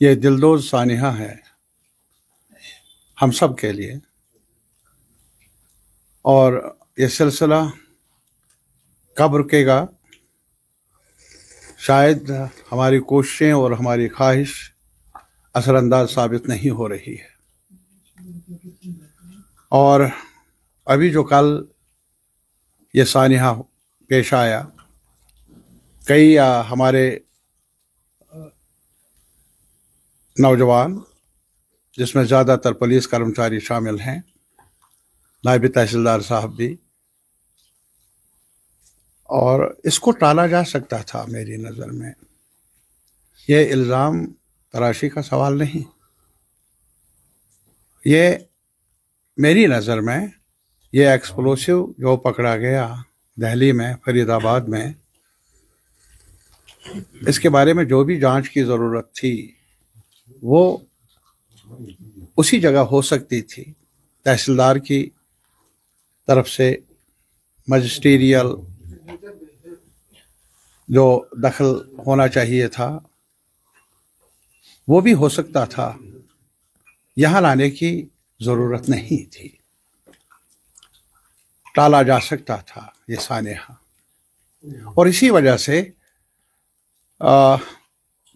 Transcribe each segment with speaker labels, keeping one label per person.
Speaker 1: یہ دلدوز سانحہ ہے ہم سب کے لیے، اور یہ سلسلہ کب رکے گا؟ شاید ہماری کوششیں اور ہماری خواہش اثر انداز ثابت نہیں ہو رہی ہے، اور ابھی جو کل یہ سانحہ پیش آیا، کئی ہمارے نوجوان، جس میں زیادہ تر پولیس کرمچاری شامل ہیں، نائب تحصیلدار صاحب بھی، اور اس کو ٹالا جا سکتا تھا۔ میری نظر میں یہ الزام تراشی کا سوال نہیں، یہ میری نظر میں یہ ایکسپلوسیو جو پکڑا گیا دہلی میں، فرید آباد میں، اس کے بارے میں جو بھی جانچ کی ضرورت تھی وہ اسی جگہ ہو سکتی تھی۔ تحصیلدار کی طرف سے مجسٹیریل جو دخل ہونا چاہیے تھا وہ بھی ہو سکتا تھا، یہاں لانے کی ضرورت نہیں تھی، ٹالا جا سکتا تھا یہ سانحہ۔ اور اسی وجہ سے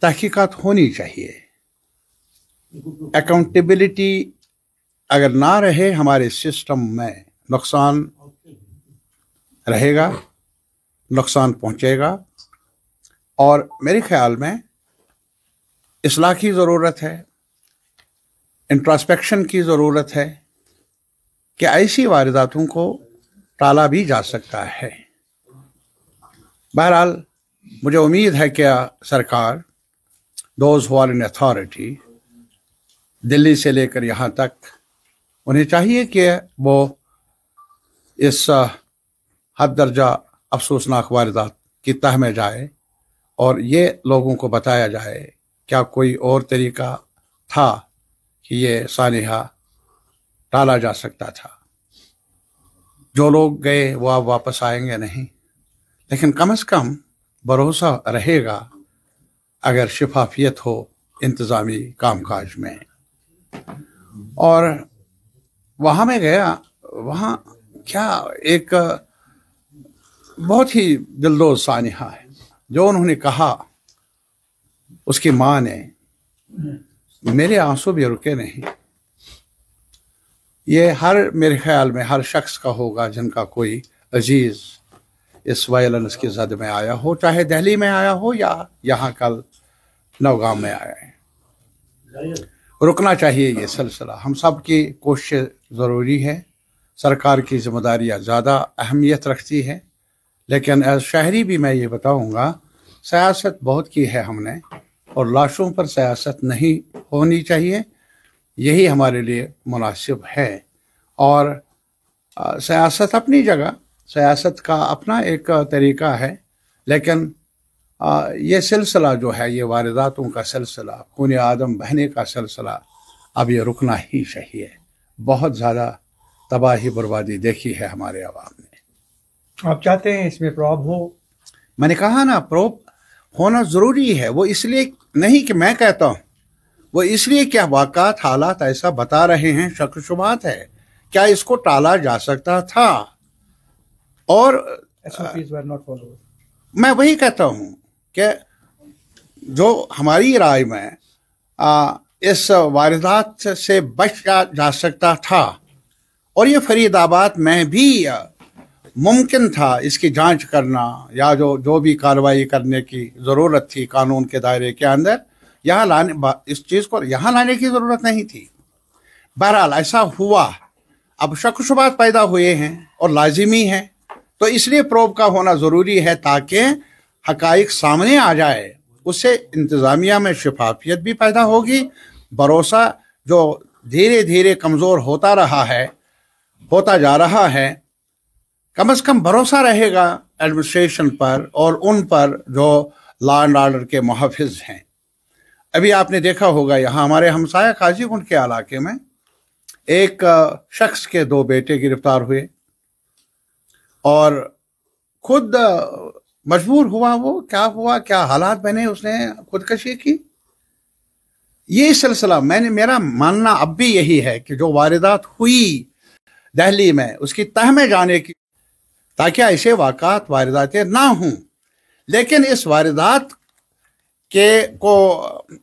Speaker 1: تحقیقات ہونی چاہیے۔ اکاؤنٹیبلٹی اگر نہ رہے ہمارے سسٹم میں، نقصان رہے گا، نقصان پہنچے گا، اور میرے خیال میں اصلاح کی ضرورت ہے، انٹراسپیکشن کی ضرورت ہے کہ ایسی وارداتوں کو ٹالا بھی جا سکتا ہے۔ بہرحال مجھے امید ہے کہ سرکار، those who are in authority, Delhi سے لے کر یہاں تک، انہیں چاہیے کہ وہ اس حد درجہ افسوسناک واردات کی تہ میں جائے اور یہ لوگوں کو بتایا جائے کیا کوئی اور طریقہ تھا کہ یہ سانحہ ٹالا جا سکتا تھا۔ جو لوگ گئے وہ اب واپس آئیں گے نہیں، لیکن کم از کم بھروسہ رہے گا اگر شفافیت ہو انتظامی کام کاج میں۔ اور وہاں میں گیا، وہاں کیا ایک بہت ہی دلدوز سانحہ ہے جو انہوں نے کہا، اس کی ماں نے، میرے آنسو بھی رکے نہیں۔ یہ میرے خیال میں ہر شخص کا ہوگا جن کا کوئی عزیز اس وائلنس کی زد میں آیا ہو، چاہے دہلی میں آیا ہو یا یہاں کل نوگام میں آیا ہے۔ رکنا چاہیے یہ سلسلہ، ہم سب کی کوشش ضروری ہے، سرکار کی ذمہ داریاں زیادہ اہمیت رکھتی ہے، لیکن ایز شہری بھی میں یہ بتاؤں گا، سیاست بہت کی ہے ہم نے، اور لاشوں پر سیاست نہیں ہونی چاہیے، یہی ہمارے لیے مناسب ہے۔ اور سیاست اپنی جگہ، سیاست کا اپنا ایک طریقہ ہے، لیکن یہ سلسلہ جو ہے، یہ وارداتوں کا سلسلہ، خون آدم بہنے کا سلسلہ، اب یہ رکنا ہی چاہیے۔ بہت زیادہ تباہی بربادی دیکھی ہے ہمارے عوام نے۔
Speaker 2: آپ چاہتے ہیں اس میں پروب ہو؟
Speaker 1: میں نے کہا نا، پروب ہونا ضروری ہے۔ وہ اس لیے نہیں کہ میں کہتا ہوں، وہ اس لیے کہ واقعات، حالات ایسا بتا رہے ہیں، شک و شبہات ہے، کیا اس کو ٹالا جا سکتا تھا؟ اور
Speaker 2: SOPs were not followed۔
Speaker 1: میں وہی کہتا ہوں کہ جو ہماری رائے میں اس واردات سے بچ جا سکتا تھا، اور یہ فرید آباد میں بھی ممکن تھا اس کی جانچ کرنا، یا جو بھی کارروائی کرنے کی ضرورت تھی قانون کے دائرے کے اندر، یہاں لانے، اس چیز کو یہاں لانے کی ضرورت نہیں تھی۔ بہرحال ایسا ہوا، اب شک و شبہات پیدا ہوئے ہیں اور لازمی ہیں، تو اس لیے پروب کا ہونا ضروری ہے تاکہ حقائق سامنے آ جائے، اس سے انتظامیہ میں شفافیت بھی پیدا ہوگی، بھروسہ جو دھیرے دھیرے کمزور ہوتا جا رہا ہے، کم از کم بھروسہ رہے گا ایڈمنسٹریشن پر اور ان پر جو لا اینڈ آرڈر کے محافظ ہیں۔ ابھی آپ نے دیکھا ہوگا یہاں ہمارے ہمسایہ قاضی گنڈ کے علاقے میں ایک شخص کے 2 بیٹے گرفتار ہوئے، اور خود مجبور ہوا، وہ کیا ہوا، کیا حالات بنے، اس نے خودکشی کی۔ یہ سلسلہ میرا ماننا اب بھی یہی ہے کہ جو واردات ہوئی دہلی میں اس کی تہ میں جانے کی، تاکہ ایسے واقعات وارداتیں نہ ہوں. لیکن اس واردات کو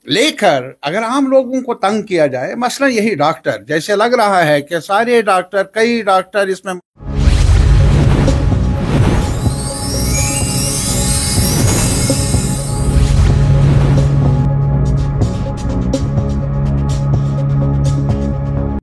Speaker 1: لے کر اگر عام لوگوں کو تنگ کیا جائے، مثلا یہی ڈاکٹر، جیسے لگ رہا ہے کہ سارے ڈاکٹر، کئی ڈاکٹر اس میں